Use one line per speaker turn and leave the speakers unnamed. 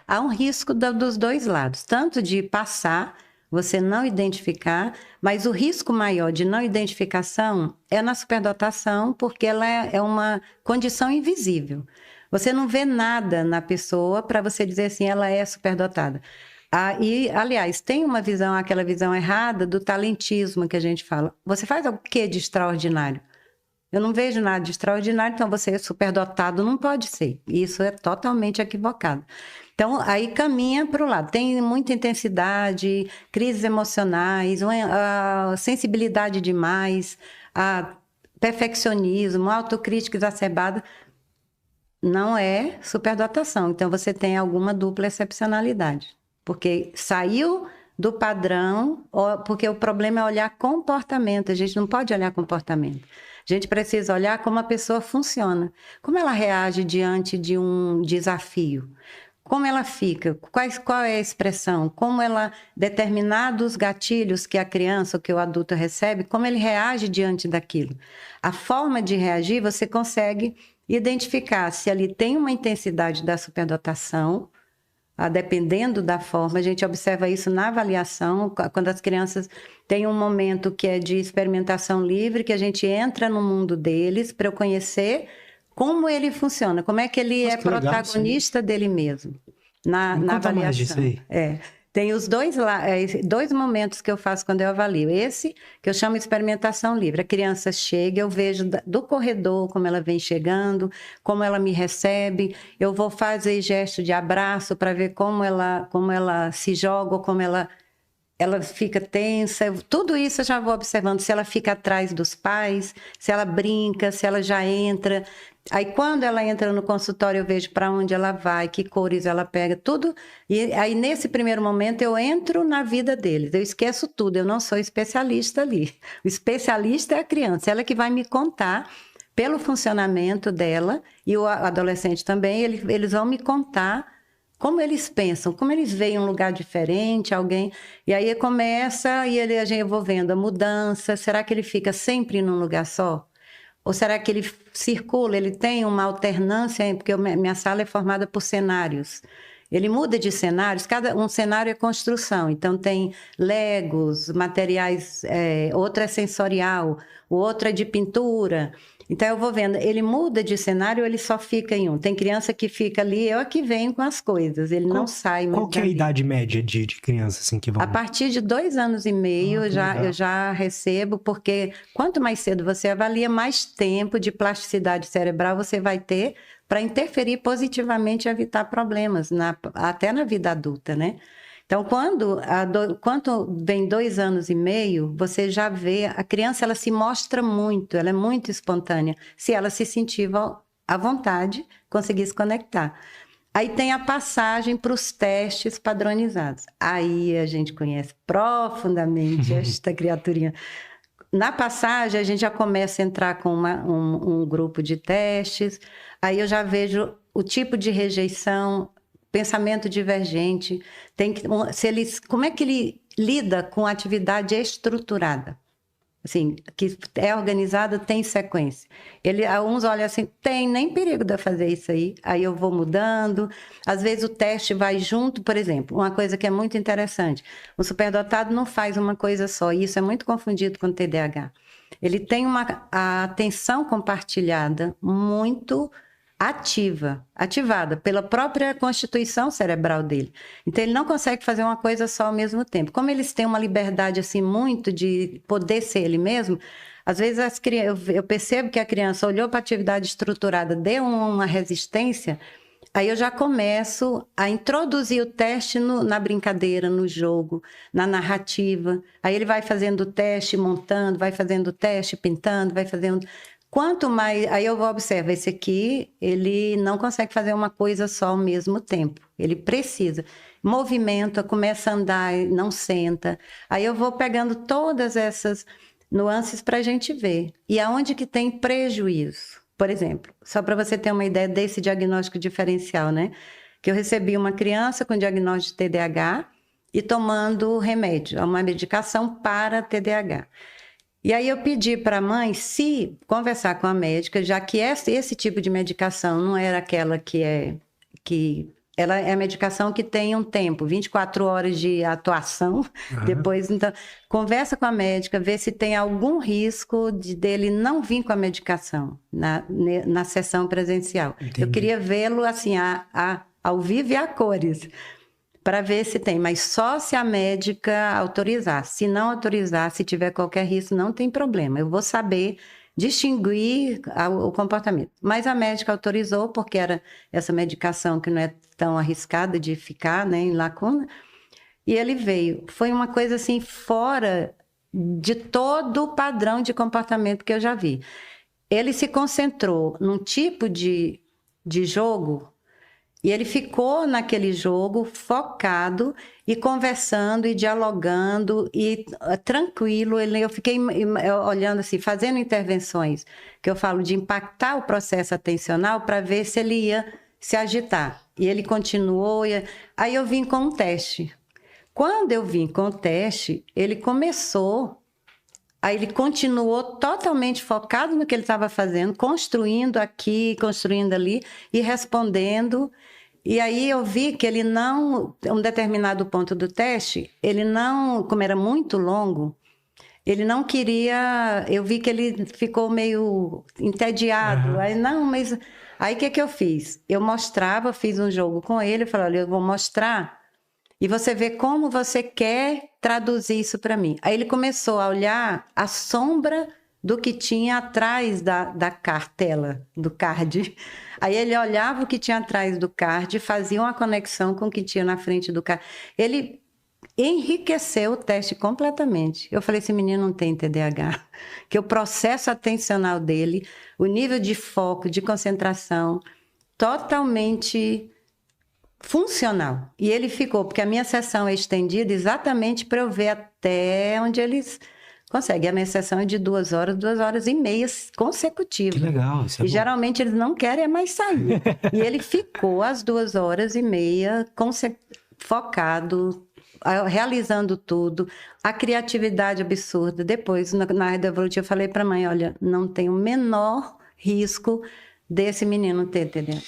Há um risco dos dois lados, tanto de passar, você não identificar, mas o risco maior de não identificação é na superdotação, porque ela é uma condição invisível. Você não vê nada na pessoa para você dizer assim, ela é superdotada. E, aliás, tem uma visão, aquela visão errada do talentismo que a gente fala. Você faz o que de extraordinário? Eu não vejo nada de extraordinário, então você é superdotado, não pode ser. Isso é totalmente equivocado. Então, aí caminha para o lado. Tem muita intensidade, crises emocionais, sensibilidade demais, perfeccionismo, autocrítica exacerbada. Não é superdotação. Então, você tem alguma dupla excepcionalidade. Porque saiu do padrão, porque o problema é olhar comportamento. A gente não pode olhar comportamento. A gente precisa olhar como a pessoa funciona. Como ela reage diante de um desafio. Como ela fica, qual é a expressão, como ela, determinados gatilhos que a criança ou que o adulto recebe, como ele reage diante daquilo. A forma de reagir, você consegue identificar se ali tem uma intensidade da superdotação, dependendo da forma, a gente observa isso na avaliação, quando as crianças têm um momento que é de experimentação livre, que a gente entra no mundo deles para eu conhecer como ele funciona, como é que ele é protagonista dele mesmo na avaliação. Mais disso aí. Tem os dois momentos que eu faço quando eu avalio. Esse, que eu chamo de experimentação livre. A criança chega, eu vejo do corredor como ela vem chegando, como ela me recebe. Eu vou fazer gesto de abraço para ver como ela se joga, ou como ela fica tensa. Tudo isso eu já vou observando. Se ela fica atrás dos pais, se ela brinca, se ela já entra. Aí, quando ela entra no consultório, eu vejo para onde ela vai, que cores ela pega, tudo. E aí, nesse primeiro momento, eu entro na vida deles. Eu esqueço tudo, eu não sou especialista ali. O especialista é a criança, ela que vai me contar pelo funcionamento dela, e o adolescente também, eles vão me contar como eles pensam, como eles veem um lugar diferente, alguém... E aí começa, eu vou vendo a mudança. Será que ele fica sempre num lugar só? Ou será que ele circula, ele tem uma alternância, porque minha sala é formada por cenários. Ele muda de cenários, um cenário é construção, então tem legos, materiais, outro é sensorial, o outro é de pintura. Então eu vou vendo, ele muda de cenário ou ele só fica em um? Tem criança que fica ali, eu aqui venho com as coisas, ele não sai mais.
Qual que é a idade média de criança assim, que vão?
A partir de 2 anos e meio eu já recebo, porque quanto mais cedo você avalia, mais tempo de plasticidade cerebral você vai ter para interferir positivamente e evitar problemas, até na vida adulta, né? Então, quando vem 2 anos e meio, você já vê, a criança ela se mostra muito, ela é muito espontânea, se ela se sentir à vontade, conseguir se conectar. Aí tem a passagem para os testes padronizados. Aí a gente conhece profundamente esta criaturinha. Na passagem, a gente já começa a entrar com um grupo de testes, aí eu já vejo o tipo de rejeição, pensamento divergente, como é que ele lida com atividade estruturada. Assim, que é organizada, tem sequência. Uns olham assim, tem nem perigo de eu fazer isso aí eu vou mudando. Às vezes o teste vai junto, por exemplo, uma coisa que é muito interessante, o superdotado não faz uma coisa só, e isso é muito confundido com o TDAH. Ele tem a atenção compartilhada muito ativada pela própria constituição cerebral dele. Então, ele não consegue fazer uma coisa só ao mesmo tempo. Como eles têm uma liberdade, assim, muito de poder ser ele mesmo, às vezes eu percebo que a criança olhou para a atividade estruturada, deu uma resistência, aí eu já começo a introduzir o teste na brincadeira, no jogo, na narrativa. Aí ele vai fazendo o teste, montando, vai fazendo o teste, pintando, vai fazendo... Quanto mais... Aí eu vou observar, esse aqui, ele não consegue fazer uma coisa só ao mesmo tempo. Ele precisa. Movimenta, começa a andar, não senta. Aí eu vou pegando todas essas nuances para a gente ver. E aonde que tem prejuízo? Por exemplo, só para você ter uma ideia desse diagnóstico diferencial, né? Que eu recebi uma criança com diagnóstico de TDAH e tomando remédio, uma medicação para TDAH. E aí eu pedi para a mãe se conversar com a médica, já que esse tipo de medicação não era aquela que Ela é a medicação que tem um tempo, 24 horas de atuação. Depois, então, conversa com a médica, vê se tem algum risco dele não vir com a medicação na sessão presencial.
Entendi.
Eu queria vê-lo assim, ao vivo e a cores, para ver se tem, mas só se a médica autorizar. Se não autorizar, se tiver qualquer risco, não tem problema. Eu vou saber distinguir o comportamento. Mas a médica autorizou, porque era essa medicação que não é tão arriscada de ficar, né, em lacuna. E ele veio. Foi uma coisa assim, fora de todo o padrão de comportamento que eu já vi. Ele se concentrou num tipo de jogo e ele ficou naquele jogo focado e conversando e dialogando e tranquilo. Eu fiquei olhando assim, fazendo intervenções, que eu falo de impactar o processo atencional para ver se ele ia se agitar. E ele continuou. Aí eu vim com um teste. Quando eu vim com o teste, ele começou... Aí ele continuou totalmente focado no que ele estava fazendo, construindo aqui, construindo ali e respondendo. E aí eu vi que ele não, um determinado ponto do teste, ele não, como era muito longo, ele não queria, eu vi que ele ficou meio entediado. Aí não, mas aí o que eu fiz? Eu mostrava, fiz um jogo com ele, eu falei, olha, eu vou mostrar e você vê como você quer traduzir isso para mim. Aí ele começou a olhar a sombra do que tinha atrás da cartela, do card. Aí ele olhava o que tinha atrás do card, fazia uma conexão com o que tinha na frente do card. Ele enriqueceu o teste completamente. Eu falei, esse menino não tem TDAH, que o processo atencional dele, o nível de foco, de concentração, totalmente funcional. E ele ficou, porque a minha sessão é estendida exatamente para eu ver até onde eles conseguem. A minha sessão é de 2 horas e meia consecutivas.
Que legal, isso é
E
bom.
geralmente eles não querem mais sair. E ele ficou às 2 horas e meia focado, realizando tudo, a criatividade absurda. Depois, na área da evolutiva, eu falei para a mãe, olha, não tem o menor risco desse menino ter TDAH.